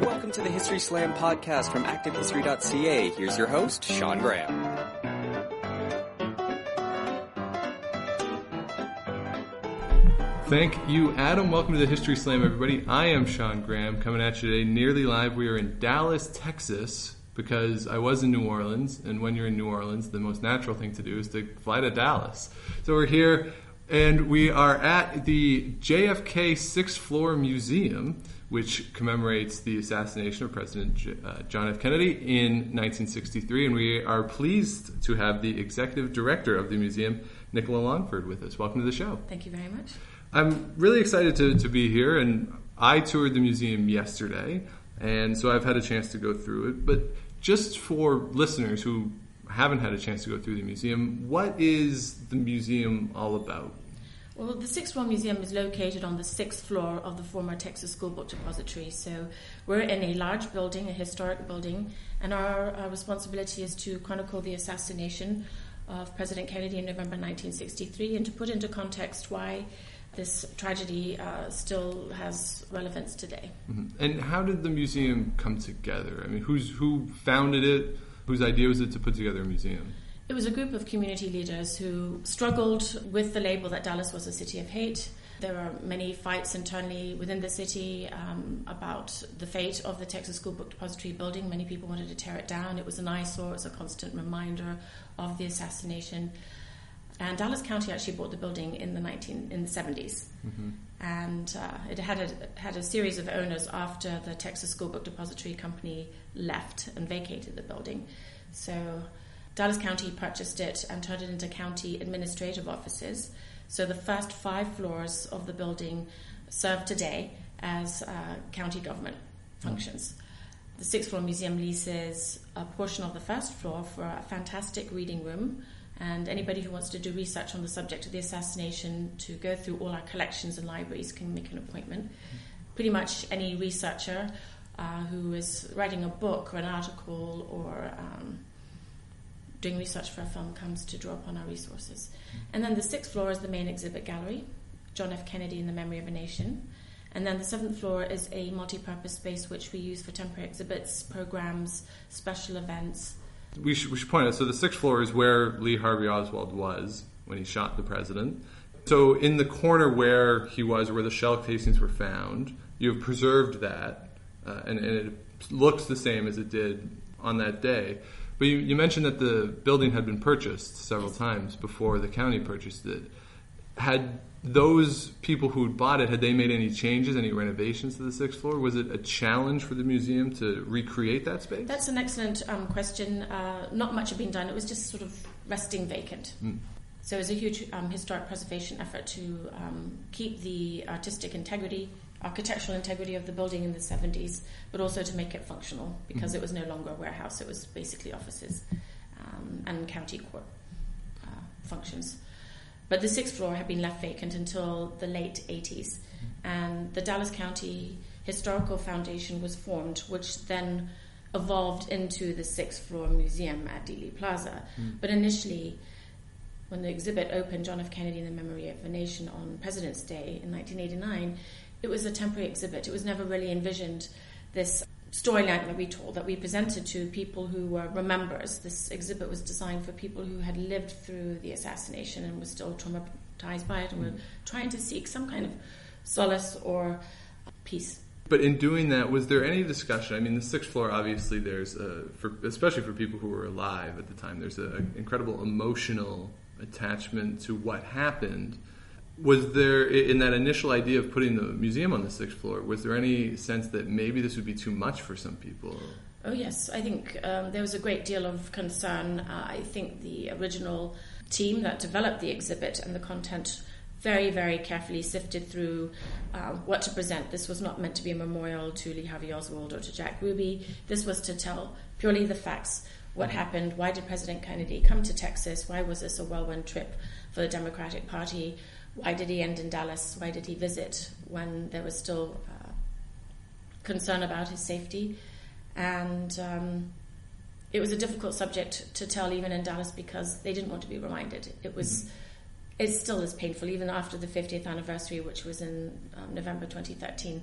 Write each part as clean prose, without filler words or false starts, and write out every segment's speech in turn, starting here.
Welcome to the History Slam podcast from ActiveHistory.ca. Here's your host, Sean Graham. Thank you, Adam. Welcome to the History Slam, everybody. I am Sean Graham, coming at you today nearly live. We are in Dallas, Texas, because I was in New Orleans, and when you're in New Orleans, the most natural thing to do is to fly to Dallas. So we're here, and we are at the JFK 6th Floor Museum, which commemorates the assassination of President John F. Kennedy in 1963, and we are pleased to have the executive director of the museum, Nicola Longford, with us. Welcome to the show. Thank you very much. I'm really excited to be here, and I toured the museum yesterday, and so I've had a chance to go through it. But just for listeners who haven't had a chance to go through the museum, what is the museum all about? Well, the 6th Floor Museum is located on the 6th floor of the former Texas School Book Depository. So we're in a large building, a historic building, and our responsibility is to chronicle the assassination of President Kennedy in November 1963 and to put into context why this tragedy still has relevance today. Mm-hmm. And how did the museum come together? I mean, who founded it? Whose idea was it to put together a museum? It was a group of community leaders who struggled with the label that Dallas was a city of hate. There were many fights internally within the city about the fate of the Texas School Book Depository building. Many people wanted to tear it down. It was an eyesore. It was a constant reminder of the assassination. And Dallas County actually bought the building in the 70s. Mm-hmm. And it had a series of owners after the Texas School Book Depository Company left and vacated the building. So Dallas County purchased it and turned it into county administrative offices. So the first 5 floors of the building serve today as county government functions. The 6th Floor Museum leases a portion of the first floor for a fantastic reading room, and anybody who wants to do research on the subject of the assassination, to go through all our collections and libraries, can make an appointment. Pretty much any researcher who is writing a book or an article or doing research for a film comes to draw upon our resources. And then the 6th floor is the main exhibit gallery, John F. Kennedy in the Memory of a Nation. And then the 7th floor is a multi-purpose space which we use for temporary exhibits, programs, special events. We should point out, so the 6th floor is where Lee Harvey Oswald was when he shot the president. So in the corner where he was, where the shell casings were found, you have preserved that, and it looks the same as it did on that day. But you mentioned that the building had been purchased several times before the county purchased it. Had those people who bought it, had they made any changes, any renovations to the 6th floor? Was it a challenge for the museum to recreate that space? That's an excellent question. Not much had been done. It was just sort of resting vacant. So it was a huge historic preservation effort to keep the architectural integrity of the building in the 70s, but also to make it functional, because it was no longer a warehouse. It was basically offices and county court functions. But the 6th floor had been left vacant until the late 80s, and the Dallas County Historical Foundation was formed, which then evolved into the 6th Floor Museum at Dealey Plaza. But initially, when the exhibit opened, John F. Kennedy in the Memory of a Nation, on President's Day in 1989, it was a temporary exhibit. It was never really envisioned this storyline that we told, that we presented to people who were remembers. This exhibit was designed for people who had lived through the assassination and were still traumatized by it and were trying to seek some kind of solace or peace. But in doing that, was there any discussion? I mean, the 6th floor, obviously, there's, especially for people who were alive at the time, there's an incredible emotional attachment to what happened. Was there, in that initial idea of putting the museum on the 6th floor, was there any sense that maybe this would be too much for some people? Oh, yes. I think there was a great deal of concern. I think the original team that developed the exhibit and the content very, very carefully sifted through what to present. This was not meant to be a memorial to Lee Harvey Oswald or to Jack Ruby. This was to tell purely the facts. What happened? Why did President Kennedy come to Texas? Why was this a whirlwind trip for the Democratic Party? Why did he end in Dallas? Why did he visit when there was still concern about his safety? And it was a difficult subject to tell even in Dallas, because they didn't want to be reminded. It was it still is painful, even after the 50th anniversary, which was in November 2013.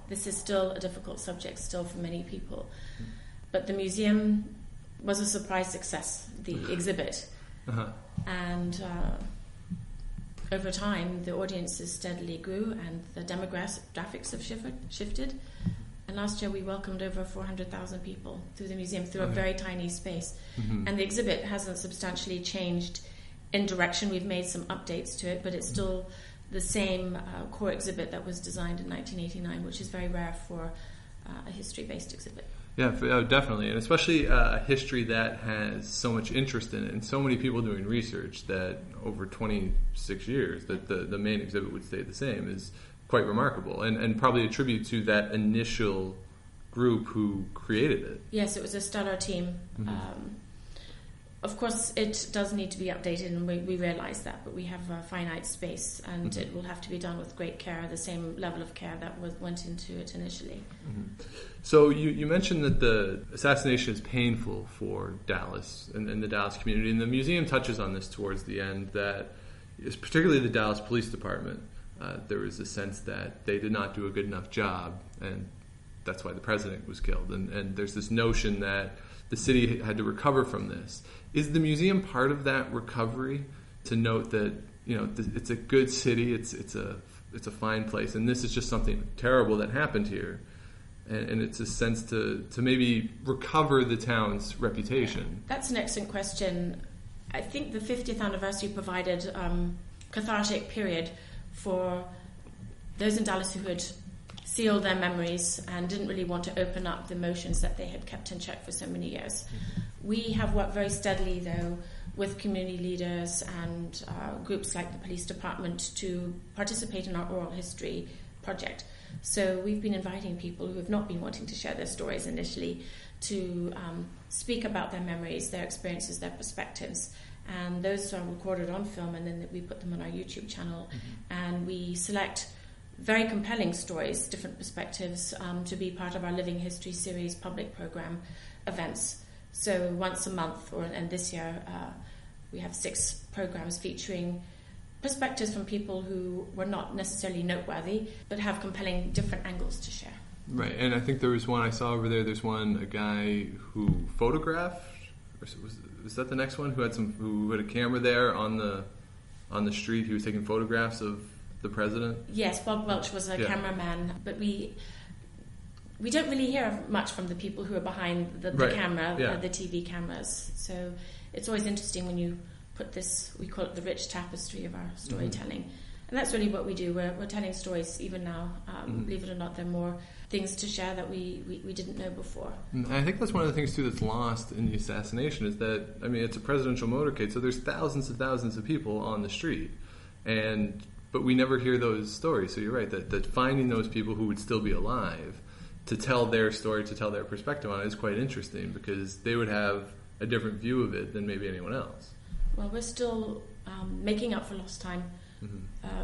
This is still a difficult subject still for many people. But the museum was a surprise success, the exhibit. And over time, the audiences steadily grew and the demographics have shifted. And last year we welcomed over 400,000 people through the museum, through a very tiny space. And the exhibit hasn't substantially changed in direction. We've made some updates to it, but it's still the same core exhibit that was designed in 1989, which is very rare for a history-based exhibit. Yeah, definitely, and especially a history that has so much interest in it and so many people doing research that over 26 years that the main exhibit would stay the same is quite remarkable, and probably a tribute to that initial group who created it. Yes, it was a stellar team. Of course, it does need to be updated, and we realise that, but we have a finite space, and it will have to be done with great care, the same level of care that went into it initially. So you mentioned that the assassination is painful for Dallas and the Dallas community, and the museum touches on this towards the end, that is particularly the Dallas Police Department. There was a sense that they did not do a good enough job, and that's why the president was killed. And there's this notion that the city had to recover from this. Is the museum part of that recovery, to note that it's a good city, it's a fine place, and this is just something terrible that happened here, and it's a sense to maybe recover the town's reputation? That's an excellent question. I think the 50th anniversary provided a cathartic period for those in Dallas who had sealed their memories and didn't really want to open up the emotions that they had kept in check for so many years. We have worked very steadily, though, with community leaders and groups like the police department to participate in our oral history project. So we've been inviting people who have not been wanting to share their stories initially to speak about their memories, their experiences, their perspectives. And those are recorded on film, and then we put them on our YouTube channel. And we select very compelling stories, different perspectives, to be part of our Living History Series public program events. So once a month, and this year we have 6 programs featuring perspectives from people who were not necessarily noteworthy, but have compelling different angles to share. Right, and I think there was one I saw over there. There's a guy who photographed, or was that the next one? Who had a camera there on the street? He was taking photographs of the president. Yes, Bob Welch was a cameraman, but we don't really hear much from the people who are behind the camera, the TV cameras. So it's always interesting when you put this, we call it the rich tapestry of our storytelling. And that's really what we do. We're telling stories even now. Believe it or not, there are more things to share that we didn't know before. And I think that's one of the things, too, that's lost in the assassination is that, it's a presidential motorcade, so there's thousands and thousands of people on the street. But we never hear those stories. So you're right, that finding those people who would still be alive to tell their story, to tell their perspective on it is quite interesting, because they would have a different view of it than maybe anyone else. Well, we're still making up for lost time.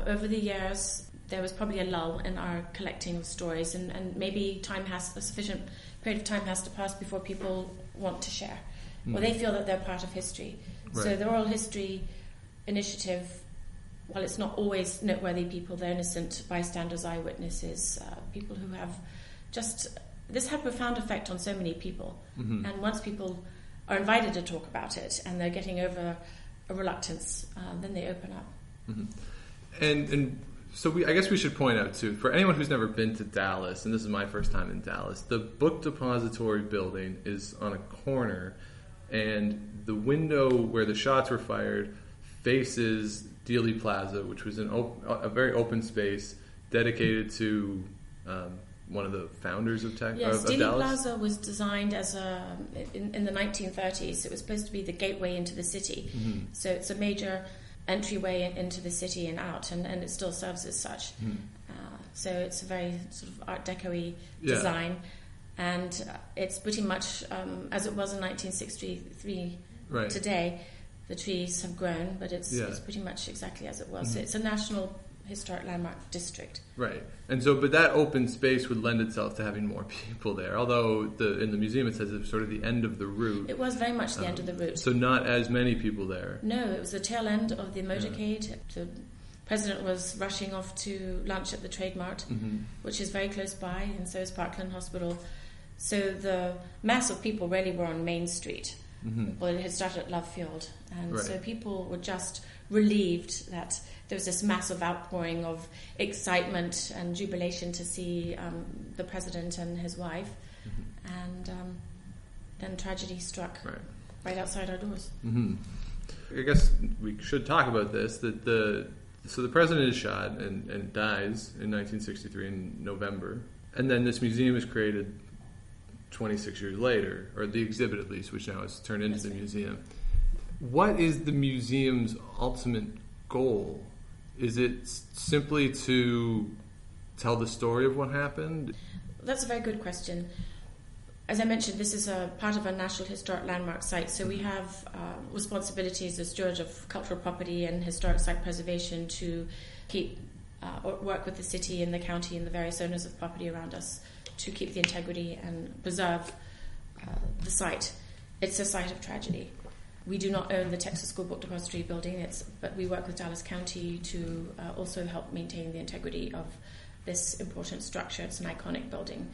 Over the years, there was probably a lull in our collecting of stories, and maybe a sufficient period of time has to pass before people want to share, or they feel that they're part of history. Right. So the Oral History Initiative, while it's not always noteworthy people, they're innocent bystanders, eyewitnesses, people who have this had a profound effect on so many people. And once people are invited to talk about it and they're getting over a reluctance, then they open up. And so I guess we should point out, too, for anyone who's never been to Dallas, and this is my first time in Dallas, the Book Depository building is on a corner, and the window where the shots were fired faces Dealey Plaza, which was a very open space dedicated to one of the founders of Dallas. Yes, Dealey Plaza was designed as in the 1930s. It was supposed to be the gateway into the city. So it's a major entryway into the city and out, and it still serves as such. So it's a very sort of Art Deco-y design, and it's pretty much as it was in 1963 today. The trees have grown, but it's pretty much exactly as it was. So it's a national historic landmark district. Right. And so, but that open space would lend itself to having more people there. Although in the museum it says it's sort of the end of the route. It was very much the end of the route. So not as many people there. No, it was the tail end of the motorcade. Yeah. The president was rushing off to lunch at the Trade Mart, which is very close by, and so is Parkland Hospital. So the mass of people really were on Main Street. Well, it had started at Love Field, and so people were just relieved that there was this massive outpouring of excitement and jubilation to see the president and his wife, and then tragedy struck right outside our doors. I guess we should talk about this. That the president is shot and dies in 1963 in November, and then this museum is created 26 years later, or the exhibit at least, which now is turned into the museum. What is the museum's ultimate goal? Is it simply to tell the story of what happened? That's a very good question. As I mentioned, this is a part of a National Historic Landmark site, so we have responsibilities as steward of cultural property and historic site preservation to keep work with the city and the county and the various owners of property around us to keep the integrity and preserve the site. It's a site of tragedy. We do not own the Texas School Book Depository building, but we work with Dallas County to also help maintain the integrity of this important structure. It's an iconic building.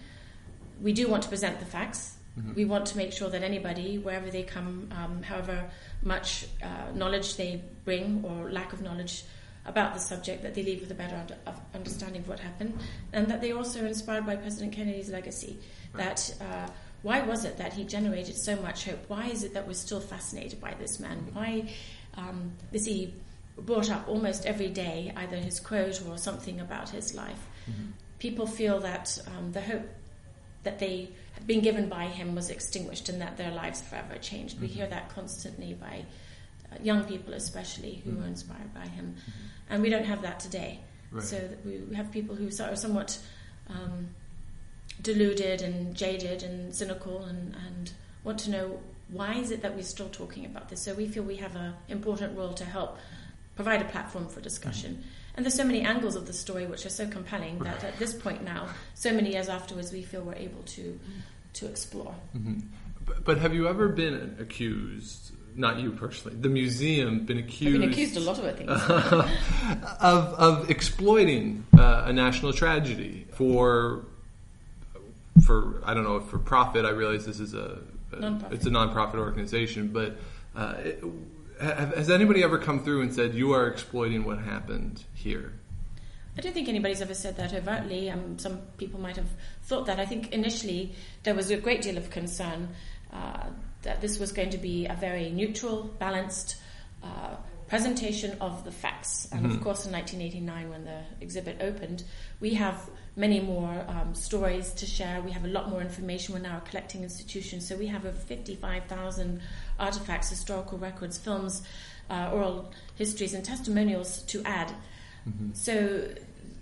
We do want to present the facts. We want to make sure that anybody, wherever they come, however much knowledge they bring or lack of knowledge about the subject, that they leave with a better understanding of what happened, and that they're also inspired by President Kennedy's legacy. That why was it that he generated so much hope? Why is it that we're still fascinated by this man? Why is he brought up almost every day, either his quote or something about his life? People feel that the hope that they had been given by him was extinguished and that their lives forever changed. We hear that constantly by young people especially who were inspired by him. And we don't have that today. So that we have people who are somewhat deluded and jaded and cynical and want to know, why is it that we're still talking about this? So we feel we have an important role to help provide a platform for discussion. And there's so many angles of the story which are so compelling that at this point now, so many years afterwards, we feel we're able to explore. But have you ever been accused, not you personally, the museum been accused... I've been accused of a lot of things. of exploiting a national tragedy for I don't know, for profit? I realize this is it's a non-profit organization, but has anybody ever come through and said, you are exploiting what happened here? I don't think anybody's ever said that overtly. Some people might have thought that. I think initially there was a great deal of concern that this was going to be a very neutral, balanced presentation of the facts. And of course in 1989, when the exhibit opened, we have many more stories to share. We have a lot more information. We're now a collecting institution, so we have over 55,000 artifacts, historical records, films, oral histories and testimonials to add. So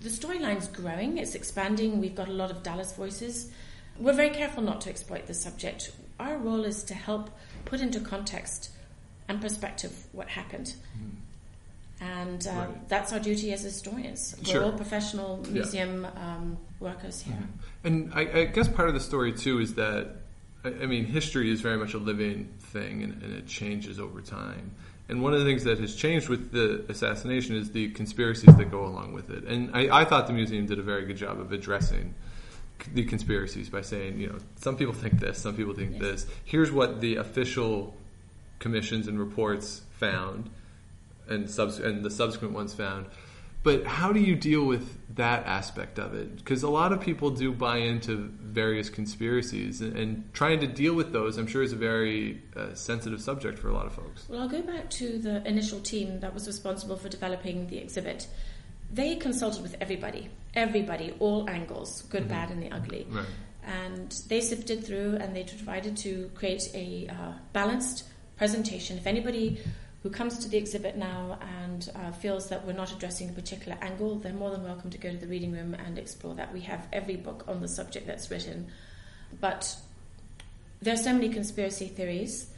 the storyline's growing, it's expanding. We've got a lot of Dallas voices. We're very careful not to exploit the subject. Our role is to help put into context and perspective what happened. And that's our duty as historians. We're all professional museum workers here. And I guess part of the story, too, is that, I mean, history is very much a living thing, and it changes over time. And one of the things that has changed with the assassination is the conspiracies that go along with it. And I thought the museum did a very good job of addressing the conspiracies by saying, some people think this, some people think this. Here's what the official commissions and reports found, and the subsequent ones found. But how do you deal with that aspect of it? Because a lot of people do buy into various conspiracies, and trying to deal with those, I'm sure, is a very sensitive subject for a lot of folks. Well, I'll go back to the initial team that was responsible for developing the exhibit. They consulted with everybody, all angles, good, bad, and the ugly. Right. And they sifted through, and they tried to create a balanced presentation. If anybody who comes to the exhibit now and feels that we're not addressing a particular angle, they're more than welcome to go to the reading room and explore that. We have every book on the subject that's written. But there are so many conspiracy theories,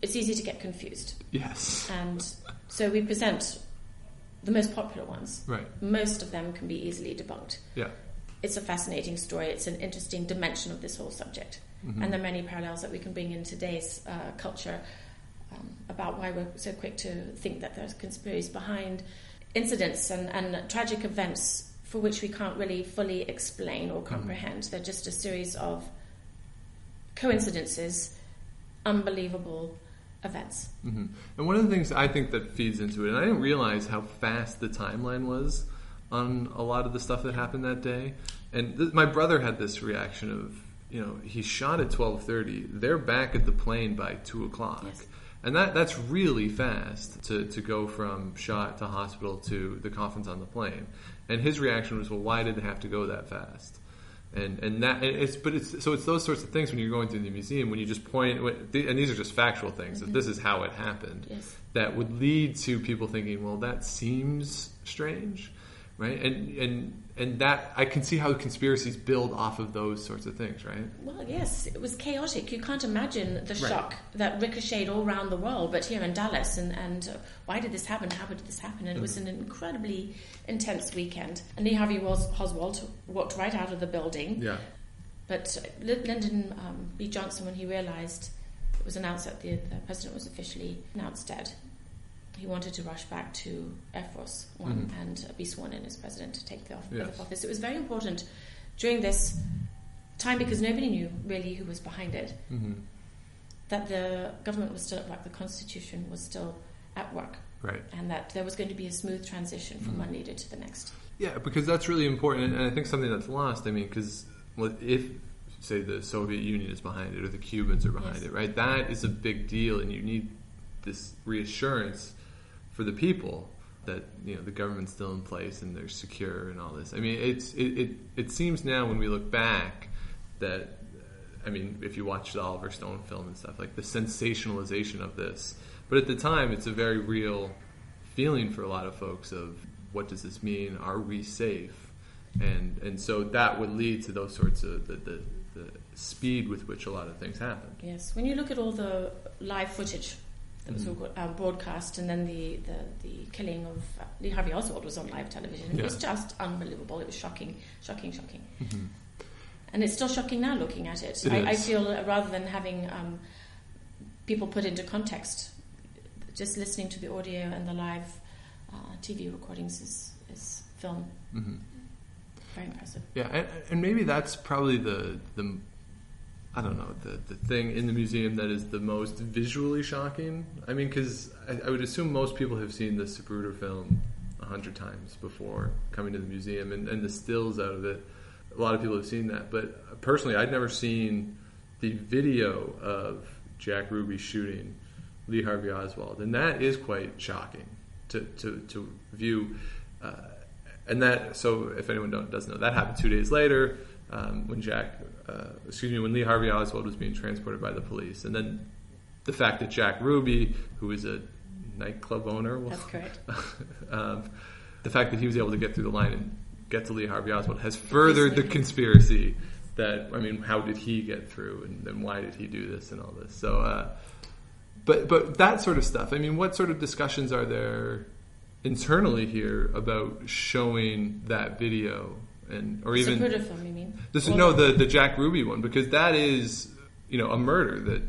it's easy to get confused. Yes. And so we present the most popular ones. Right. Most of them can be easily debunked. Yeah. It's a fascinating story. It's an interesting dimension of this whole subject. Mm-hmm. And there are many parallels that we can bring in today's culture about why we're so quick to think that there's conspiracies behind incidents and tragic events for which we can't really fully explain or comprehend. They're just a series of coincidences, unbelievable events. Mm-hmm. And one of the things I think that feeds into it, and I didn't realize how fast the timeline was on a lot of the stuff that happened that day. And my brother had this reaction of, he shot at 12:30. They're back at the plane by 2:00. Yes. And that's really fast to go from shot to hospital to the coffins on the plane. And his reaction was, well, why did it have to go that fast? It's those sorts of things when you're going through the museum, when you just point, and these are just factual things, that this is how it happened, Yes. that would lead to people thinking, well, that seems strange, right? And that I can see how conspiracies build off of those sorts of things, right? Well, yes, it was chaotic. You can't imagine the Right. shock that ricocheted all around the world, but here in Dallas, and why did this happen? How did this happen? And it was an incredibly intense weekend. And Lee Harvey Oswald walked right out of the building. Yeah. But Lyndon B. Johnson, when he realized it was announced that the president was officially announced dead, he wanted to rush back to Air Force One and be sworn in as president to take the oath of office. It was very important during this time because nobody knew really who was behind it, that the government was still at work, the Constitution was still at work, Right. and that there was going to be a smooth transition from one leader to the next. Yeah, because that's really important, and I think something that's lost. I mean, because if, say, the Soviet Union is behind it or the Cubans are behind it, right? That is a big deal, and you need this reassurance for the people that the government's still in place and they're secure and all this. I mean, it seems now when we look back that, I mean, if you watch the Oliver Stone film and stuff, like the sensationalization of this, but at the time it's a very real feeling for a lot of folks of what does this mean? Are we safe? And so that would lead to those sorts of the speed with which a lot of things happen. Yes, when you look at all the live footage that was broadcast, and then the killing of Lee Harvey Oswald was on live television. It was just unbelievable. It was shocking. And it's still shocking now looking at it. I feel rather than having people put into context, just listening to the audio and the live TV recordings is film. Very impressive. Yeah, and maybe that's probably the I don't know, the thing in the museum that is the most visually shocking. I mean, because I would assume most people have seen the Zapruder film 100 times before coming to the museum, and the stills out of it. A lot of people have seen that. But personally, I'd never seen the video of Jack Ruby shooting Lee Harvey Oswald. And that is quite shocking to view. And that, so if anyone doesn't know, that happened 2 days later when when Lee Harvey Oswald was being transported by the police. And then the fact that Jack Ruby, who is a nightclub owner, that's correct. The fact that he was able to get through the line and get to Lee Harvey Oswald has furthered the conspiracy that, I mean, how did he get through, and then why did he do this and all this? So, but that sort of stuff, I mean, what sort of discussions are there internally here about showing that video? Or even Zapruder film, you mean? The Jack Ruby one, because that is a murder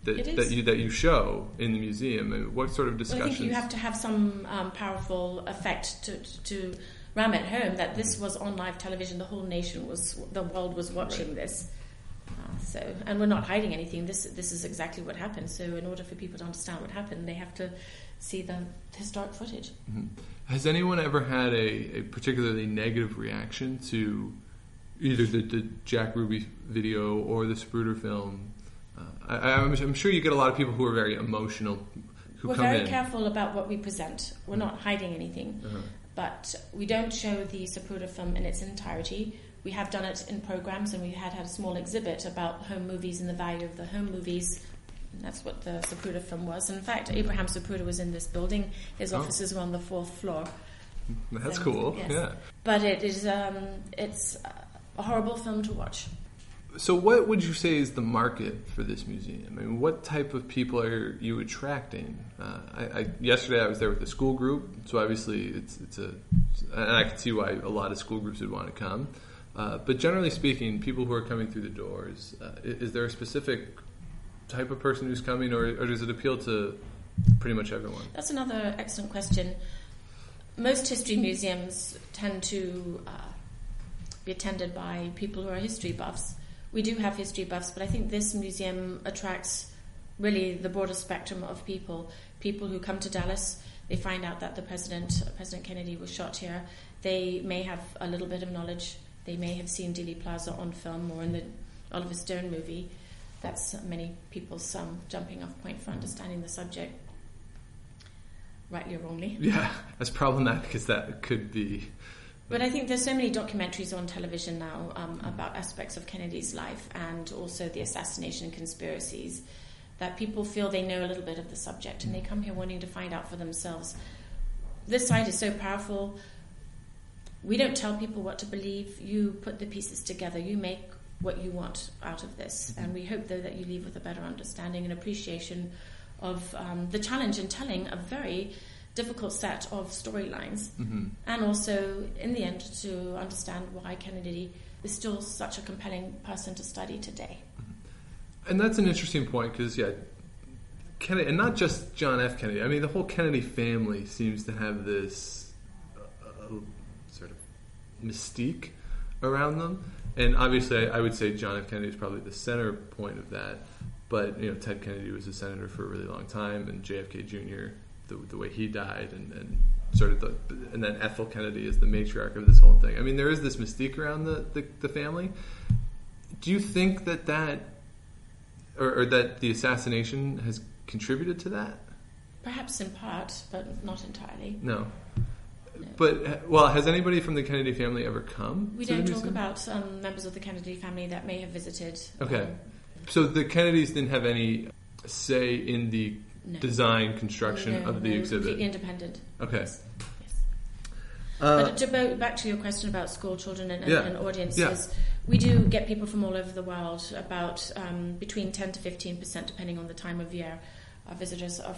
that you show in the museum. I mean, what sort of discussions? Well, I think you have to have some powerful effect to ram it home that this was on live television. The whole the world was watching this. And we're not hiding anything. This is exactly what happened. So in order for people to understand what happened, they have to see the historic footage. Mm-hmm. Has anyone ever had a particularly negative reaction to either the Jack Ruby video or the Zapruder film? I'm sure you get a lot of people who are very emotional who We're come in. very careful about what we present. We're not hiding anything. But we don't show the Zapruder film in its entirety. We have done it in programs, and we had a small exhibit about home movies and the value of the home movies. And that's what the Zapruder film was. In fact, Abraham Zapruder was in this building. His offices were on the 4th floor. That's cool. Yes. Yeah. But it's a horrible film to watch. So what would you say is the market for this museum? I mean, what type of people are you attracting? Yesterday I was there with a school group, so obviously and I can see why a lot of school groups would want to come. But generally speaking, people who are coming through the doors, is there a specific type of person who's coming, or does it appeal to pretty much everyone? That's another excellent question. Most history museums tend to be attended by people who are history buffs. We do have history buffs, but I think this museum attracts really the broader spectrum of people. People who come to Dallas, they find out that President Kennedy was shot here. They may have a little bit of knowledge. They may have seen Dealey Plaza on film or in the Oliver Stone movie. That's many people's jumping off point for understanding the subject, rightly or wrongly. Yeah, as problematic as that could be. But I think there's so many documentaries on television now about aspects of Kennedy's life and also the assassination and conspiracies that people feel they know a little bit of the subject and they come here wanting to find out for themselves. This site is so powerful. We don't tell people what to believe. You put the pieces together. You make what you want out of this. And we hope, though, that you leave with a better understanding and appreciation of the challenge in telling a very difficult set of storylines, and also in the end to understand why Kennedy is still such a compelling person to study today. And that's an interesting point because Kennedy, and not just John F. Kennedy, I mean the whole Kennedy family seems to have this sort of mystique around them, and obviously I would say John F. Kennedy is probably the center point of that, but Ted Kennedy was a senator for a really long time, and JFK Jr., the way he died, and sort of and then Ethel Kennedy is the matriarch of this whole thing. I mean, there is this mystique around the family. Do you think that or that the assassination has contributed to that? Perhaps in part, but not entirely. No. But, well, has anybody from the Kennedy family ever come? We don't talk about members of the Kennedy family that may have visited. Okay. So the Kennedys didn't have any say in the design, construction of the exhibit? Completely independent. Okay. Yes. But to go back to your question about school children and audiences, we do get people from all over the world. About between 10 to 15%, depending on the time of year, our visitors are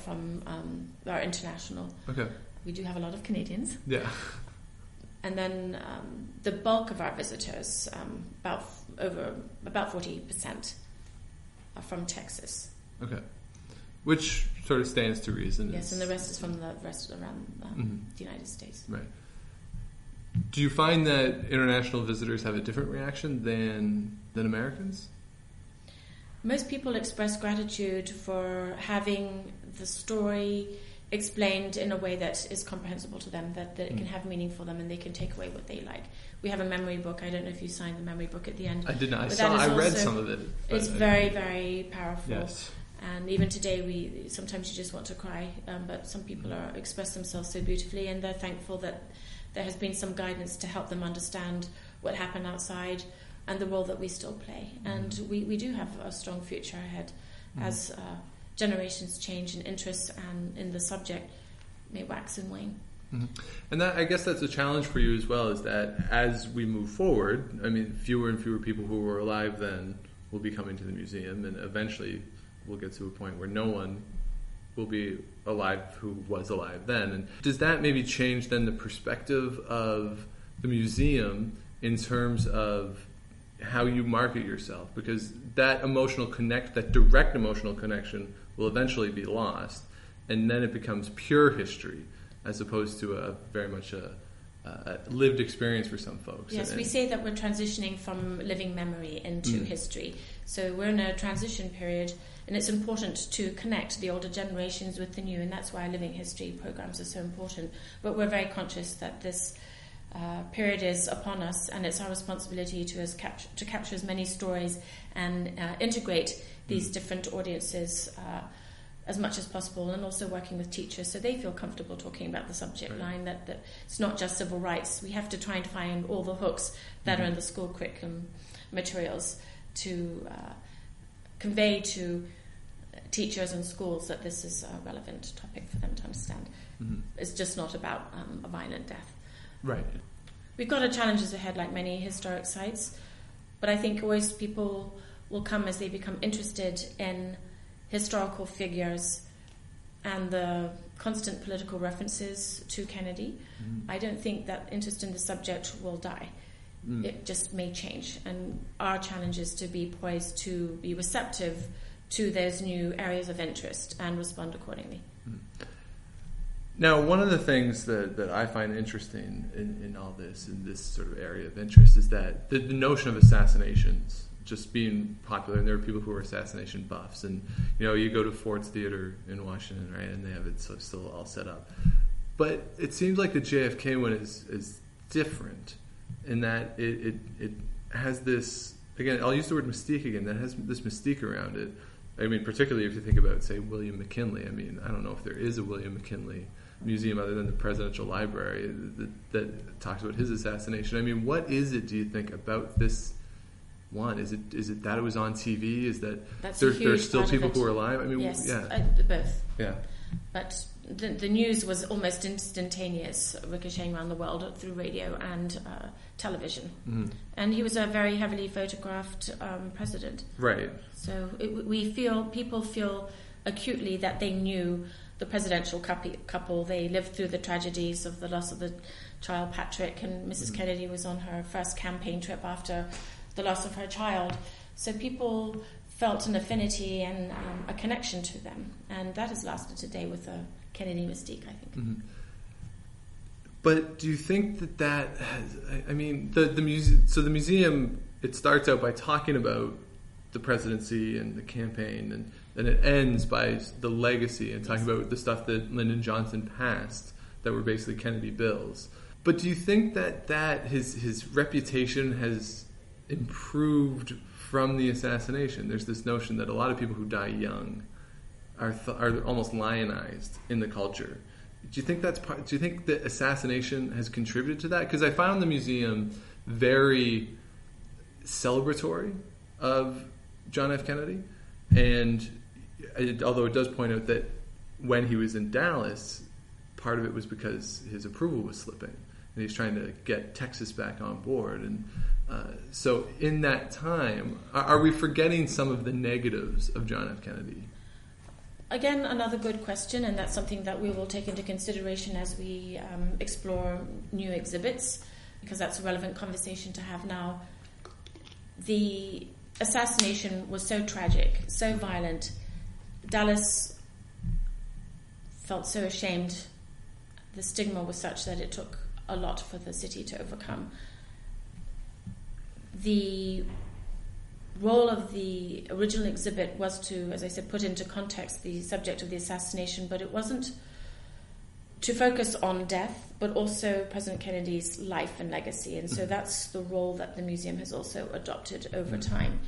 are international. Okay. We do have a lot of Canadians. Yeah. And then the bulk of our visitors, about 40%, are from Texas. Okay. Which sort of stands to reason. Yes, and the rest is from the rest around the United States. Right. Do you find that international visitors have a different reaction than Americans? Most people express gratitude for having the story explained in a way that is comprehensible to them, that it can have meaning for them and they can take away what they like. We have a memory book. I don't know if you signed the memory book at the end. I did not. I read some of it. It's very, very powerful. Yes. And even today, sometimes you just want to cry, but some people express themselves so beautifully, and they're thankful that there has been some guidance to help them understand what happened outside and the role that we still play. And we do have a strong future ahead as generations change and interests and in the subject may wax and wane. And I guess that's a challenge for you as well, is that as we move forward, I mean, fewer and fewer people who were alive then will be coming to the museum, and eventually we'll get to a point where no one will be alive who was alive then. And does that maybe change then the perspective of the museum in terms of how you market yourself? Because that direct emotional connection will eventually be lost, and then it becomes pure history as opposed to a very much a lived experience for some folks. Yes, we say that we're transitioning from living memory into history. So we're in a transition period, and it's important to connect the older generations with the new, and that's why living history programs are so important. But we're very conscious that this period is upon us, and it's our responsibility to capture as many stories and integrate these different audiences as much as possible, and also working with teachers so they feel comfortable talking about the subject line, that it's not just civil rights. We have to try and find all the hooks that are in the school curriculum materials to convey to teachers and schools that this is a relevant topic for them to understand. It's just not about a violent death. Right. We've got our challenges ahead, like many historic sites. But I think always people will come as they become interested in historical figures and the constant political references to Kennedy. I don't think that interest in the subject will die. It just may change. And our challenge is to be poised to be receptive to those new areas of interest and respond accordingly. Now, one of the things that I find interesting in all this, in this sort of area of interest, is that the notion of assassinations just being popular, and there are people who are assassination buffs, and you go to Ford's Theater in Washington, right, and they have it still all set up. But it seems like the JFK one is different in that it has this, again, I'll use the word mystique again, that has this mystique around it. I mean, particularly if you think about, say, William McKinley. I mean, I don't know if there is a William McKinley museum other than the Presidential Library that talks about his assassination. I mean, what is it, do you think, about this one? Is it that it was on TV? Is that there's still people who are alive? I mean, yes, yeah. Both. Yeah. But the news was almost instantaneous, ricocheting around the world through radio and television. And he was a very heavily photographed president. Right. So people feel acutely that they knew the presidential couple. They lived through the tragedies of the loss of the child Patrick, and Mrs. Kennedy was on her first campaign trip after the loss of her child. So people felt an affinity and a connection to them, and that has lasted today with the Kennedy mystique, I think. But do you think that has, I mean, the museum, it starts out by talking about the presidency and the campaign, and then it ends by the legacy and talking about the stuff that Lyndon Johnson passed that were basically Kennedy bills. But do you think that his reputation has improved from the assassination? There's this notion that a lot of people who die young are almost lionized in the culture. Do you think that's part? Do you think the assassination has contributed to that? Because I found the museum very celebratory of John F. Kennedy, and although it does point out that when he was in Dallas, part of it was because his approval was slipping, and he's trying to get Texas back on board. And so in that time, are we forgetting some of the negatives of John F. Kennedy? Again, another good question, and that's something that we will take into consideration as we explore new exhibits, because that's a relevant conversation to have now. The assassination was so tragic, so violent. Dallas felt so ashamed. The stigma was such that it took a lot for the city to overcome. The role of the original exhibit was to, as I said, put into context the subject of the assassination, but it wasn't to focus on death, but also President Kennedy's life and legacy. And so that's the role that the museum has also adopted over time.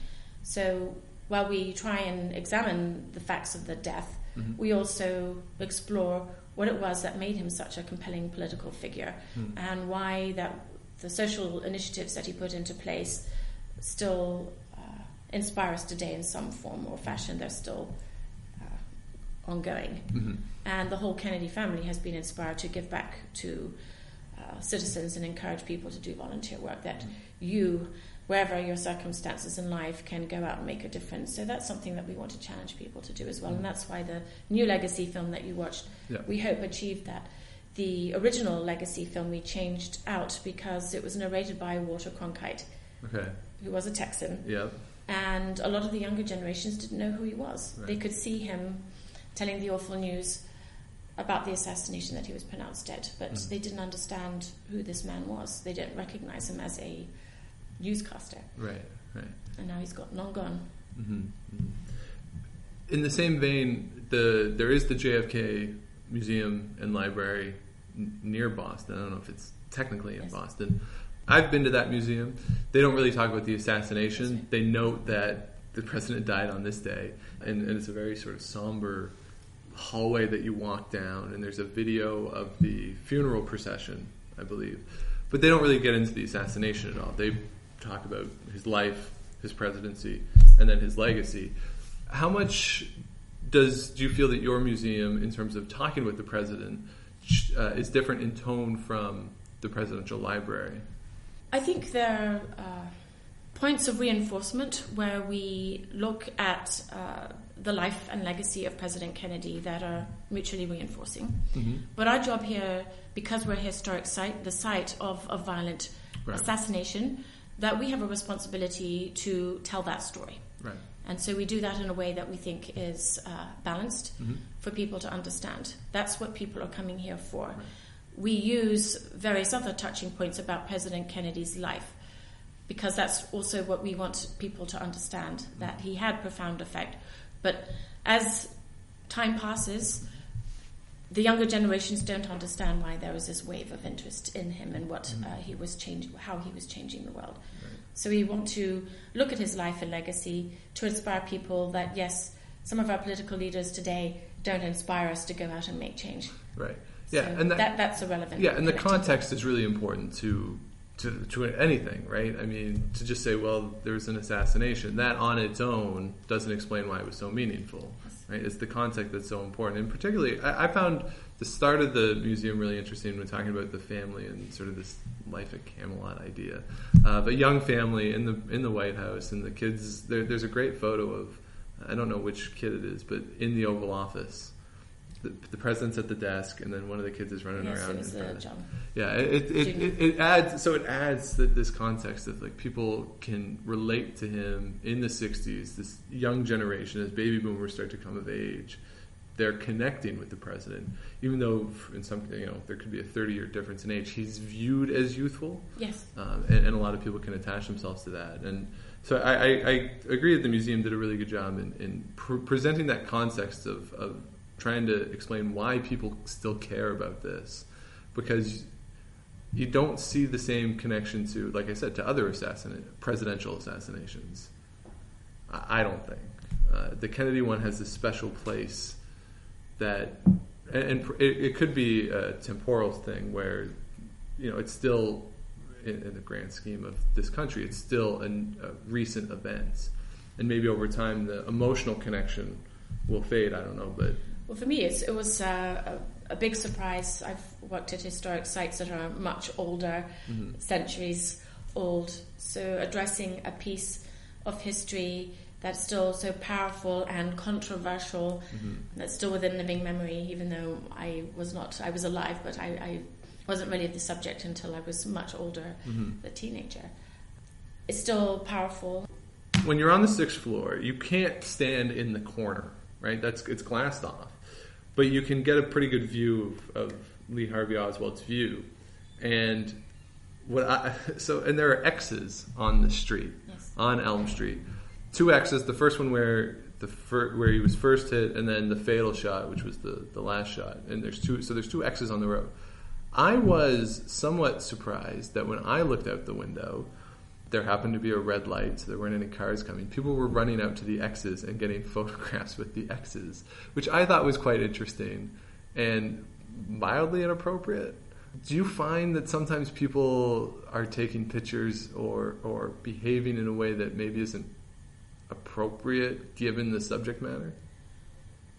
So while we try and examine the facts of the death, we also explore what it was that made him such a compelling political figure, and why that the social initiatives that he put into place still inspire us today in some form or fashion. They're still ongoing. And the whole Kennedy family has been inspired to give back to citizens and encourage people to do volunteer work, that you, wherever your circumstances in life, can go out and make a difference. So that's something that we want to challenge people to do as well. And that's why the new Legacy film that you watched, we hope achieved that. The original Legacy film we changed out because it was narrated by Walter Cronkite, who was a Texan. And a lot of the younger generations didn't know who he was. They could see him telling the awful news about the assassination, that he was pronounced dead, but they didn't understand who this man was. They didn't recognize him as a newscaster. Right. And now he's long gone. In the same vein, there is the JFK Museum and Library near Boston. I don't know if it's technically in Boston. I've been to that museum. They don't really talk about the assassination. They note that the president died on this day, and it's a very sort of somber hallway that you walk down, and there's a video of the funeral procession, I believe. But they don't really get into the assassination at all. They talk about his life, his presidency, and then his legacy. How much do you feel that your museum, in terms of talking with the president, is different in tone from the Presidential Library? I think they're points of reinforcement where we look at the life and legacy of President Kennedy that are mutually reinforcing. Mm-hmm. But our job here, because we're a historic site, the site of a violent assassination, that we have a responsibility to tell that story. Right. And so we do that in a way that we think is balanced for people to understand. That's what people are coming here for. Right. We use various other touching points about President Kennedy's life, because that's also what we want people to understand, that he had profound effect. But as time passes, the younger generations don't understand why there was this wave of interest in him and what he was changing, how he was changing the world. Right. So we want to look at his life and legacy to inspire people that, yes, some of our political leaders today don't inspire us to go out and make change. Right. So yeah, and that's a relevant. Yeah, and the context is really important to anything, right? I mean, to just say, well, there was an assassination, that on its own doesn't explain why it was so meaningful, right? It's the context that's so important. And particularly, I found the start of the museum really interesting when talking about the family and sort of this life at Camelot idea. A young family in the White House, and the kids, there's a great photo of, I don't know which kid it is, but in the Oval Office. The president's at the desk, and then one of the kids is running around. Yes, it was John. Yeah, it adds this context of like people can relate to him in the 60s. This young generation, as baby boomers start to come of age, they're connecting with the president, even though in some there could be a 30-year difference in age. He's viewed as youthful. Yes, and a lot of people can attach themselves to that. And so I agree that the museum did a really good job in presenting that context of trying to explain why people still care about this, because you don't see the same connection to, like I said, to other presidential assassinations. I don't think. The Kennedy one has this special place that, and it could be a temporal thing where, it's still, in the grand scheme of this country, it's still a recent event. And maybe over time the emotional connection will fade, I don't know, but... Well, for me, it was a big surprise. I've worked at historic sites that are much older, centuries old. So addressing a piece of history that's still so powerful and controversial, that's still within living memory, even though I was alive, but I wasn't really the subject until I was much older, a teenager. It's still powerful. When you're on the 6th floor, you can't stand in the corner, right? It's glassed off. But you can get a pretty good view of Lee Harvey Oswald's view, and and there are X's on the street, on Elm Street, 2 X's. The first one where he was first hit, and then the fatal shot, which was the last shot. And there's 2 X's on the road. I was somewhat surprised that when I looked out the window, there happened to be a red light, so there weren't any cars coming. People were running out to the X's and getting photographs with the X's, which I thought was quite interesting and mildly inappropriate. Do you find that sometimes people are taking pictures or behaving in a way that maybe isn't appropriate given the subject matter?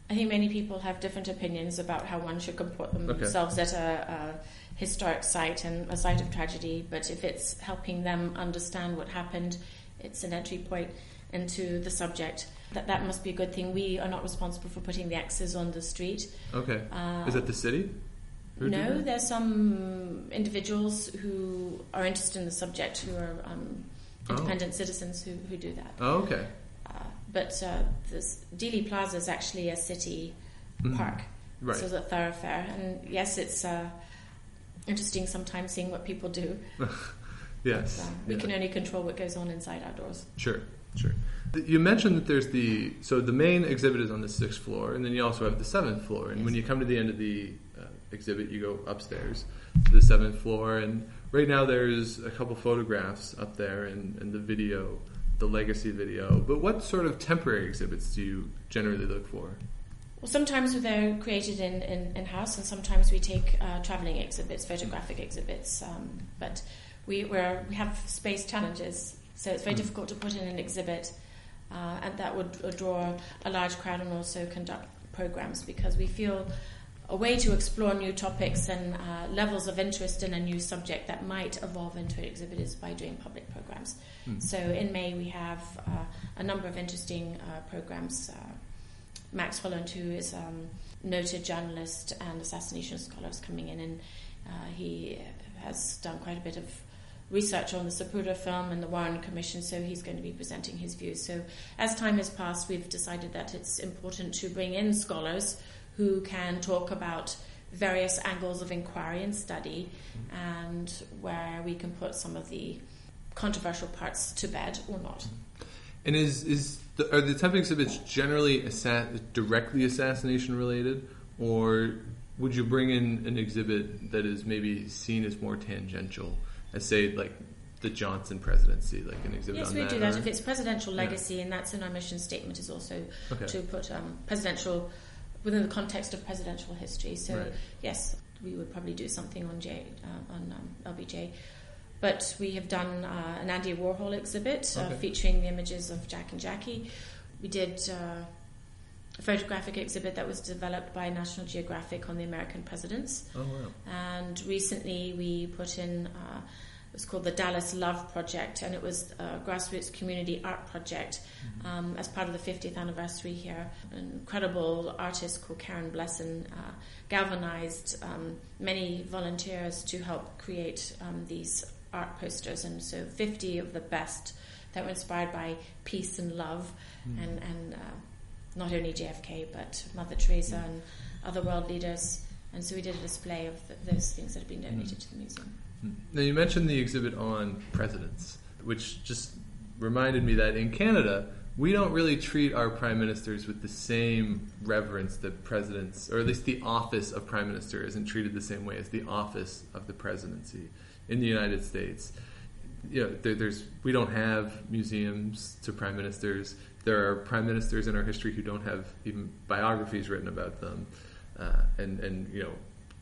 I think many people have different opinions about how one should comport themselves at a historic site and a site of tragedy, but if it's helping them understand what happened, it's an entry point into the subject. That must be a good thing. We are not responsible for putting the X's on the street. Okay. Is that the city? No, there's some individuals who are interested in the subject who are independent citizens who do that. Oh, okay. But this Dealey Plaza is actually a city park. Right. So it's a thoroughfare. And yes, it's interesting sometimes seeing what people do. Yes. But, we can only control what goes on inside our doors. Sure. You mentioned that there's the main exhibit is on the 6th floor, and then you also have the 7th floor. And when you come to the end of the exhibit, you go upstairs to the 7th floor. And right now there's a couple photographs up there and the video, the legacy video. But what sort of temporary exhibits do you generally look for? Well, sometimes they're created in-house, and sometimes we take traveling exhibits, photographic exhibits. But we have space challenges, so it's very difficult to put in an exhibit, and that would draw a large crowd and also conduct programs, because we feel a way to explore new topics and levels of interest in a new subject that might evolve into an exhibit is by doing public programs. So in May we have a number of interesting programs. Max Holland, who is noted journalist and assassination scholar, is coming in, and he has done quite a bit of research on the Zapruder film and the Warren Commission, so he's going to be presenting his views. So as time has passed, we've decided that it's important to bring in scholars who can talk about various angles of inquiry and study, and where we can put some of the controversial parts to bed or not. And are the type of exhibits generally directly assassination related, or would you bring in an exhibit that is maybe seen as more tangential, as say like the Johnson presidency, like an exhibit on that? Yes, we do that. If it's presidential legacy, and that's in our mission statement, is also to put presidential within the context of presidential history. So yes, we would probably do something on LBJ. But we have done an Andy Warhol exhibit featuring the images of Jack and Jackie. We did a photographic exhibit that was developed by National Geographic on the American presidents. Oh, wow. And recently we put in, it was called the Dallas Love Project, and it was a grassroots community art project as part of the 50th anniversary here. An incredible artist called Karen Blesson galvanized many volunteers to help create these art posters, and so 50 of the best that were inspired by peace and love, and not only JFK but Mother Teresa and other world leaders. And so we did a display of those things that have been donated to the museum. Now you mentioned the exhibit on presidents, which just reminded me that in Canada we don't really treat our prime ministers with the same reverence that presidents, or at least the office of prime minister isn't treated the same way as the office of the presidency. In the United States, we don't have museums to prime ministers. There are prime ministers in our history who don't have even biographies written about them, and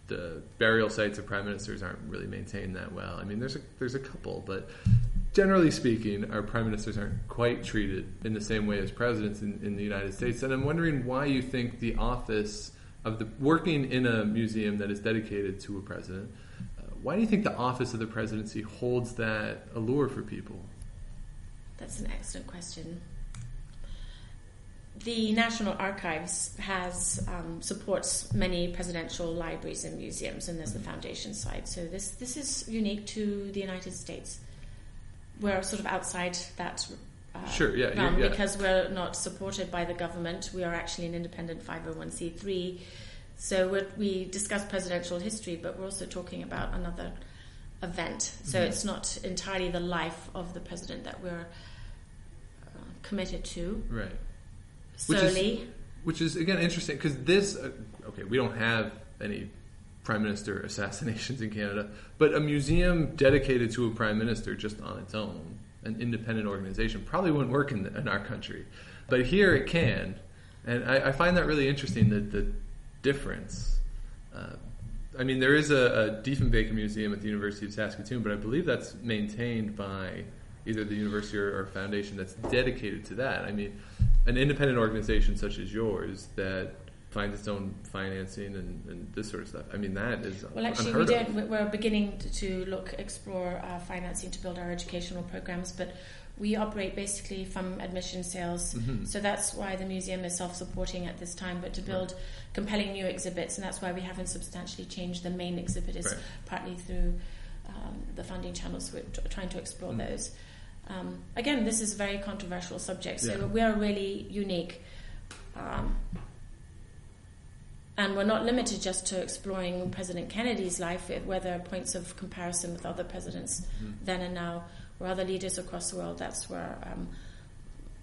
the burial sites of prime ministers aren't really maintained that well. I mean, there's a couple, but generally speaking, our prime ministers aren't quite treated in the same way as presidents in the United States. And I'm wondering why you think the office of working in a museum that is dedicated to a president. Why do you think the office of the presidency holds that allure for people? That's an excellent question. The National Archives supports many presidential libraries and museums, and there's the foundation side. So this is unique to the United States. We're sort of outside that realm because we're not supported by the government. We are actually an independent 501c3. So we discuss presidential history, but we're also talking about another event. So it's not entirely the life of the president that we're committed to. Right. Solely. Which is again, interesting, because we don't have any prime minister assassinations in Canada, but a museum dedicated to a prime minister just on its own, an independent organization, probably wouldn't work in our country. But here it can. And I find that really interesting, that the difference. There is a Diefenbaker Museum at the University of Saskatoon, but I believe that's maintained by either the university or a foundation that's dedicated to that. I mean, an independent organization such as yours that finds its own financing and this sort of stuff. I mean, that is unheard of. We're beginning to explore financing to build our educational programs, but we operate basically from admission sales. So that's why the museum is self-supporting at this time, but to build compelling new exhibits, and that's why we haven't substantially changed the main exhibit, is partly through the funding channels. We're trying to explore those. Again, this is a very controversial subject, so we are really unique. And we're not limited just to exploring President Kennedy's life, where there are points of comparison with other presidents then and now, or other leaders across the world. That's where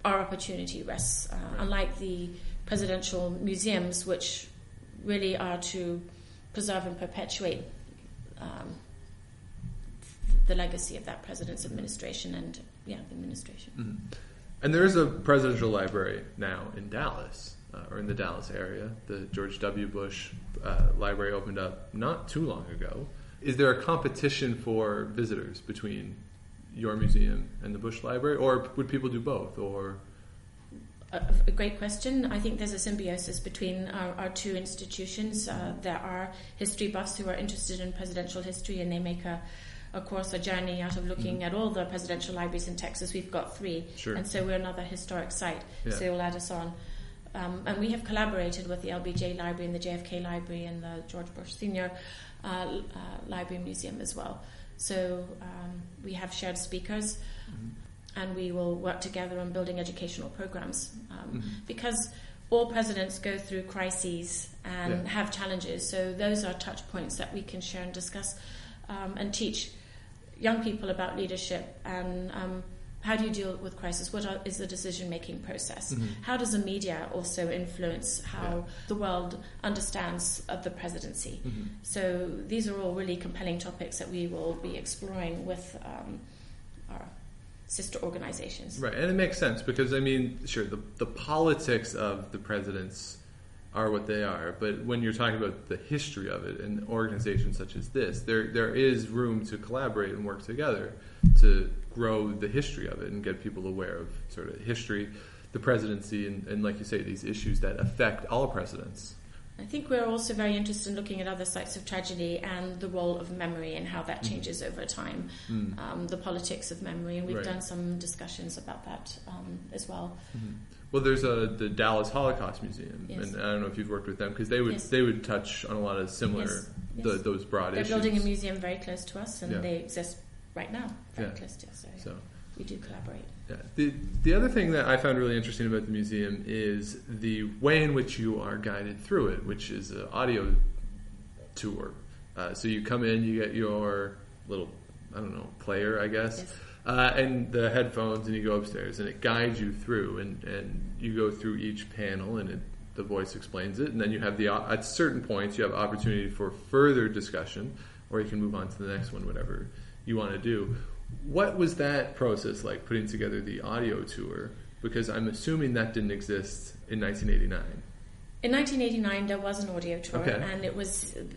our opportunity rests. Unlike the presidential museums, which really are to preserve and perpetuate the legacy of that president's administration and the administration. And there is a presidential library now in Dallas. Or in the Dallas area. The George W. Bush library opened up not too long ago. Is there a competition for visitors between your museum and the Bush Library, or would people do both? Or A great question. I think there's a symbiosis between our two institutions. There are history buffs who are interested in presidential history, and they make a journey out of looking at all the presidential libraries in Texas. We've got 3, and so we're another historic site, so they will add us on. And we have collaborated with the LBJ Library and the JFK Library and the George Bush Sr. Library and Museum as well. So we have shared speakers, and we will work together on building educational programs, because all presidents go through crises and have challenges. So those are touch points that we can share and discuss and teach young people about leadership and how do you deal with crisis? What is the decision-making process? How does the media also influence how the world understands of the presidency? So these are all really compelling topics that we will be exploring with our sister organizations. Right, and it makes sense because, I mean, sure, the politics of the presidents are what they are, but when you're talking about the history of it and organizations such as this, there is room to collaborate and work together to grow the history of it and get people aware of sort of history, the presidency, and like you say, these issues that affect all presidents. I think we're also very interested in looking at other sites of tragedy and the role of memory and how that changes over time, the politics of memory, and we've done some discussions about that as well. Well, there's the Dallas Holocaust Museum, and I don't know if you've worked with them, because they would touch on a lot of similar those broad issues. They're building a museum very close to us, and they exist right now very close to us, so we do collaborate. Yeah. The other thing that I found really interesting about the museum is the way in which you are guided through it, which is an audio tour. So you come in, you get your little, player, I guess, and the headphones, and you go upstairs, and it guides you through, and you go through each panel, and the voice explains it, and then you have at certain points you have opportunity for further discussion, or you can move on to the next one, whatever you want to do. What was that process like, putting together the audio tour? Because I'm assuming that didn't exist in 1989. In 1989, there was an audio tour, and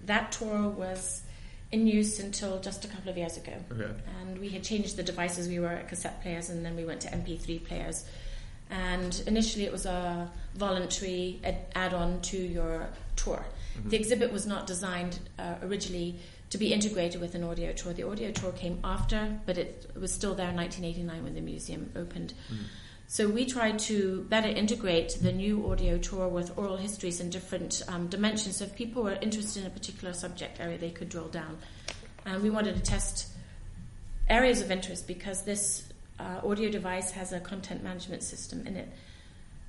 that tour was in use until just a couple of years ago. And we had changed the devices. We were at cassette players, and then we went to MP3 players. And initially, it was a voluntary add-on to your tour. The exhibit was not designed originally to be integrated with an audio tour. The audio tour came after, but it was still there in 1989 when the museum opened. So we tried to better integrate the new audio tour with oral histories in different dimensions. So if people were interested in a particular subject area, they could drill down. And we wanted to test areas of interest because this audio device has a content management system in it.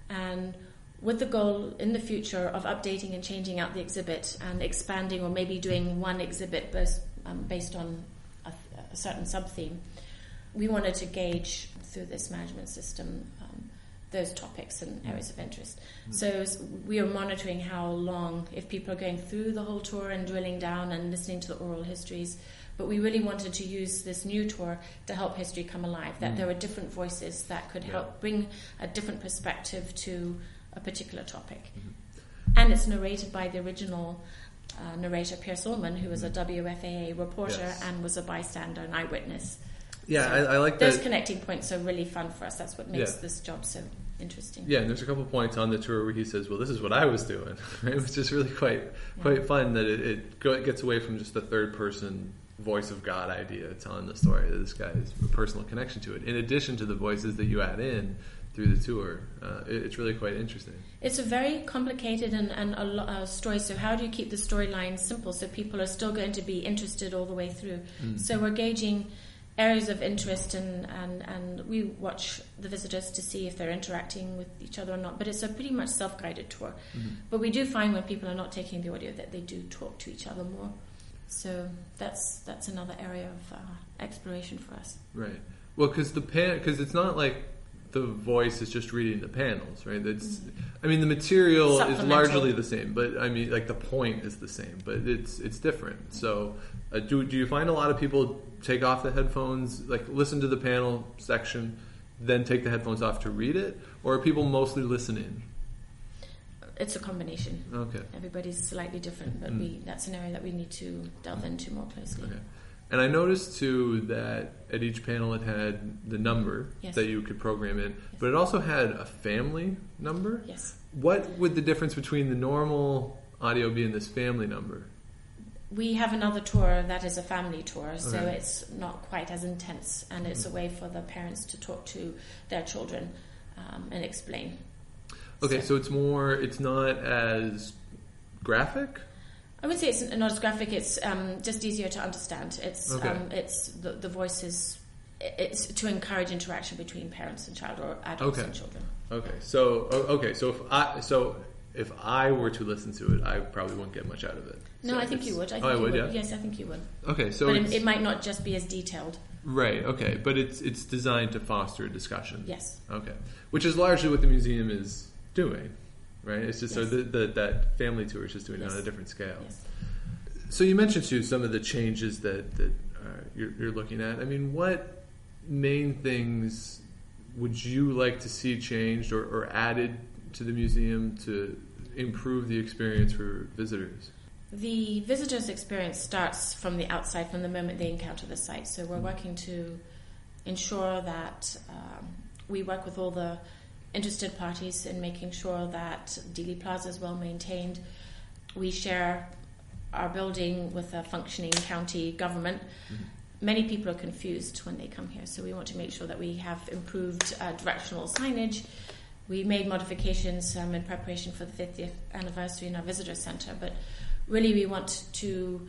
And with the goal in the future of updating and changing out the exhibit and expanding, or maybe doing one exhibit based on a certain sub-theme, we wanted to gauge through this management system those topics and areas of interest. So we are monitoring how long, if people are going through the whole tour and drilling down and listening to the oral histories. But we really wanted to use this new tour to help history come alive, that there were different voices that could help bring a different perspective to a particular topic. And it's narrated by the original narrator, Pierce Ullman, who was a WFAA reporter and was a bystander, an eyewitness. Yeah, so I like those that. connecting points are really fun for us. That's what makes this job so interesting. Yeah, and there's a couple points on the tour where he says, well, this is what I was doing. It was just really quite fun that it gets away from just the third person voice of God idea, telling the story that this guy has a personal connection to it, in addition to the voices that you add in through the tour. It's really quite interesting. It's a very complicated and a story, so how do you keep the storyline simple so people are still going to be interested all the way through? So we're gauging areas of interest and we watch the visitors to see if they're interacting with each other or not, but it's a pretty much self-guided tour. But we do find when people are not taking the audio that they do talk to each other more. So that's another area of exploration for us. Right. Well, because it's not like the voice is just reading the panels, right? I mean, the material is largely the same, but I mean, like the point is the same, but it's different. So, do you find a lot of people take off the headphones, like listen to the panel section, then take the headphones off to read it, or are people mostly listening? It's a combination. Okay. Everybody's slightly different, but that's an area that we need to delve into more closely. Okay. And I noticed too that at each panel it had the number that you could program in, but it also had a family number. Yes. What would the difference between the normal audio be and this family number? We have another tour that is a family tour, so it's not quite as intense, and it's a way for the parents to talk to their children and explain. Okay, so it's not as graphic? I would say it's not as graphic. It's just easier to understand. It's the voice is it's to encourage interaction between parents and child or adults and children. Okay, so if I were to listen to it, I probably wouldn't get much out of it. No, I think you would. I would. Yeah? Yes, I think you would. Okay, so but it might not just be as detailed. Right. Okay, but it's designed to foster a discussion. Yes. Okay, which is largely what the museum is doing. Right, it's just so that family tour is just doing it on a different scale. Yes. So you mentioned too some of the changes that you're looking at. I mean, what main things would you like to see changed or added to the museum to improve the experience for visitors? The visitors' experience starts from the outside, from the moment they encounter the site. So we're working to ensure that we work with all the interested parties in making sure that Dealey Plaza is well maintained. We share our building with a functioning county government. Many people are confused when they come here, so we want to make sure that we have improved directional signage. We made modifications in preparation for the 50th anniversary in our visitor centre, but really we want to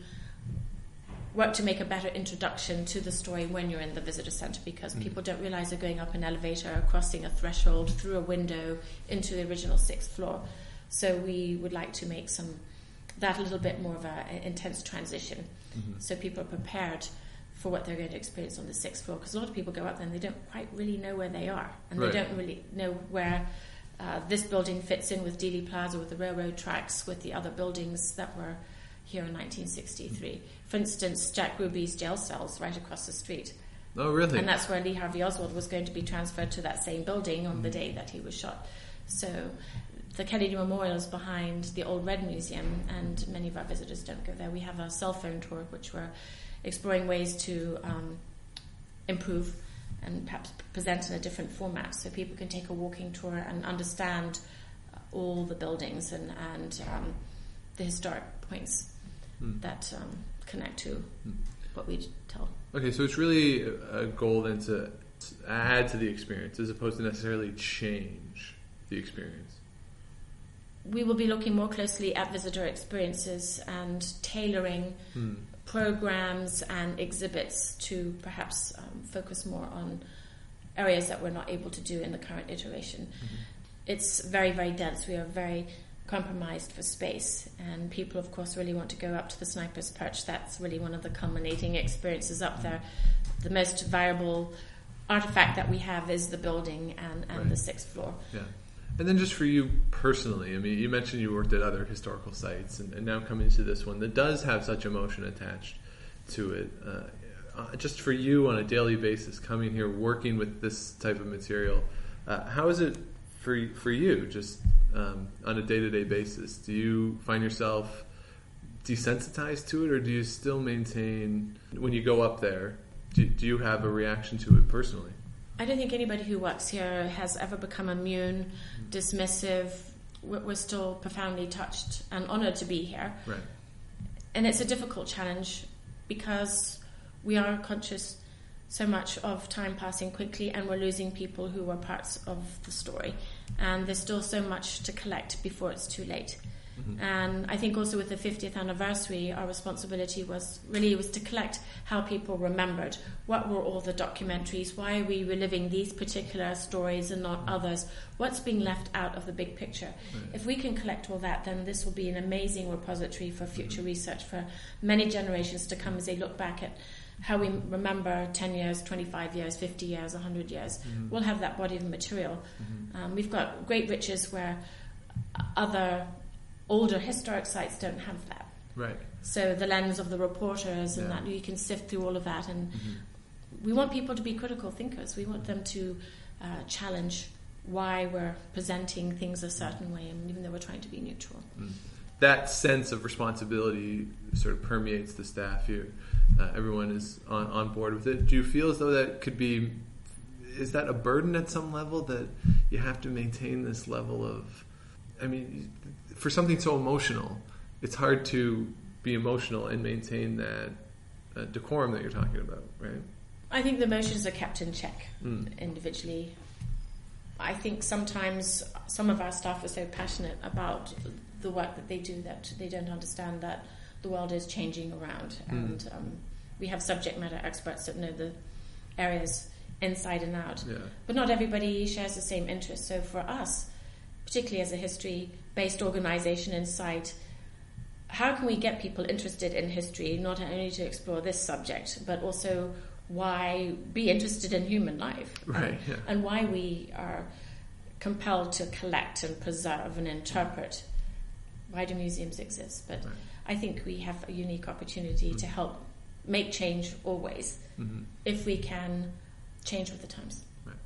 work to make a better introduction to the story when you're in the visitor centre, because people don't realise they're going up an elevator, crossing a threshold, through a window into the original 6th floor. So we would like to make that a little bit more of an intense transition, so people are prepared for what they're going to experience on the 6th floor, because a lot of people go up there and they don't quite really know where they are, and they don't really know where this building fits in with Dealey Plaza, with the railroad tracks, with the other buildings that were here in 1963. For instance, Jack Ruby's jail cell's right across the street. Oh, really? And that's where Lee Harvey Oswald was going to be transferred to that same building on the day that he was shot. So the Kennedy Memorial is behind the Old Red Museum, and many of our visitors don't go there. We have a cell phone tour, which we're exploring ways to improve and perhaps present in a different format, so people can take a walking tour and understand all the buildings and the historic points that connect to what we tell. Okay, so it's really a goal then to add to the experience as opposed to necessarily change the experience. We will be looking more closely at visitor experiences and tailoring programs and exhibits to perhaps focus more on areas that we're not able to do in the current iteration. It's very, very dense. We are very compromised for space, and people of course really want to go up to the Sniper's Perch. That's really one of the culminating experiences up there. The most variable artifact that we have is the building and the 6th floor. Yeah. And then just for you personally, I mean, you mentioned you worked at other historical sites, and now coming to this one that does have such emotion attached to it. Just for you on a daily basis, coming here, working with this type of material, how is it for you, just on a day-to-day basis? Do you find yourself desensitized to it, or do you still maintain, when you go up there, do you have a reaction to it personally? I don't think anybody who works here has ever become immune, dismissive. We're still profoundly touched and honoured to be here. Right. And it's a difficult challenge because we are conscious so much of time passing quickly, and we're losing people who were parts of the story. And there's still so much to collect before it's too late. And I think also with the 50th anniversary, our responsibility was to collect how people remembered. What were all the documentaries? Why are we reliving these particular stories and not others? What's being left out of the big picture? Right. If we can collect all that, then this will be an amazing repository for future research for many generations to come as they look back at how we remember 10 years, 25 years, 50 years, 100 years. We'll have that body of material. We've got great riches where other older historic sites don't have that. Right. So the lens of the reporters and that, you can sift through all of that, and we want people to be critical thinkers. We want them to challenge why we're presenting things a certain way, and even though we're trying to be neutral. That sense of responsibility sort of permeates the staff here. everyone is on board with it. Do you feel as though that could be, is that a burden at some level, that you have to maintain this level of, I mean, for something so emotional, it's hard to be emotional and maintain that decorum that you're talking about, right? I think the emotions are kept in check individually. I think sometimes some of our staff are so passionate about the work that they do that they don't understand that the world is changing around, and we have subject matter experts that know the areas inside and out. Yeah. But not everybody shares the same interest. So for us, particularly as a history-based organization inside, how can we get people interested in history, not only to explore this subject, but also why be interested in human life, right? Yeah. And why we are compelled to collect and preserve and interpret. Why do museums exist? But right. I think we have a unique opportunity to help make change always, if we can change with the times. Right.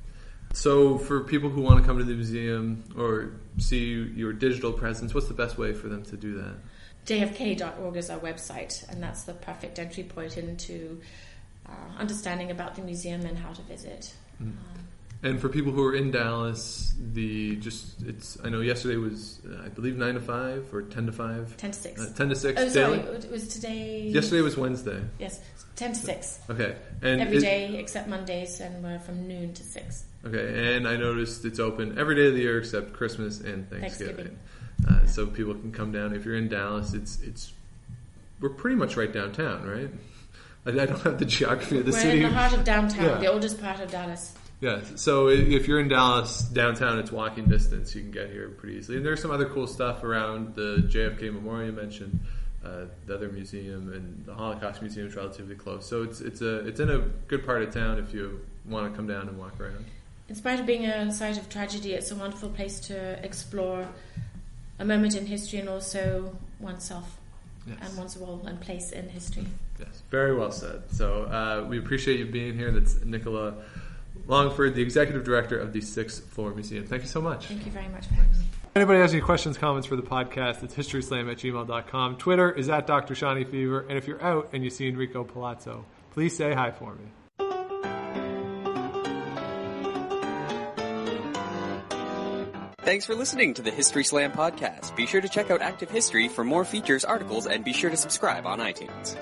So for people who want to come to the museum or see your digital presence, what's the best way for them to do that? JFK.org is our website, and that's the perfect entry point into understanding about the museum and how to visit. And for people who are in Dallas, I know yesterday was, I believe, 9 to 5 or 10 to 5? 10 to 6. 10 to 6 Oh, daily? sorry, it was today. Yesterday was Wednesday. Yes, 10 to 6. Okay. And every day except Mondays, and we're from noon to 6. Okay, and I noticed it's open every day of the year except Christmas and Thanksgiving. So people can come down. If you're in Dallas, we're pretty much right downtown, right? I don't have the geography of the city. We're in the heart of downtown, the oldest part of Dallas. Yeah, so if you're in Dallas downtown, it's walking distance. You can get here pretty easily. And there's some other cool stuff around the JFK Memorial you mentioned, the other museum, and the Holocaust Museum is relatively close. So it's in a good part of town if you want to come down and walk around. In spite of being a site of tragedy, it's a wonderful place to explore a moment in history and also oneself and one's role and place in history. Yes, very well said. So we appreciate you being here. That's Nicola Longford, the Executive Director of the 6th Floor Museum. Thank you so much. Thank you very much for having me. If anybody has any questions, comments for the podcast, it's historyslam@gmail.com. Twitter is @Dr. Shawnee Fever. And if you're out and you see Enrico Palazzo, please say hi for me. Thanks for listening to the History Slam podcast. Be sure to check out Active History for more features, articles, and be sure to subscribe on iTunes.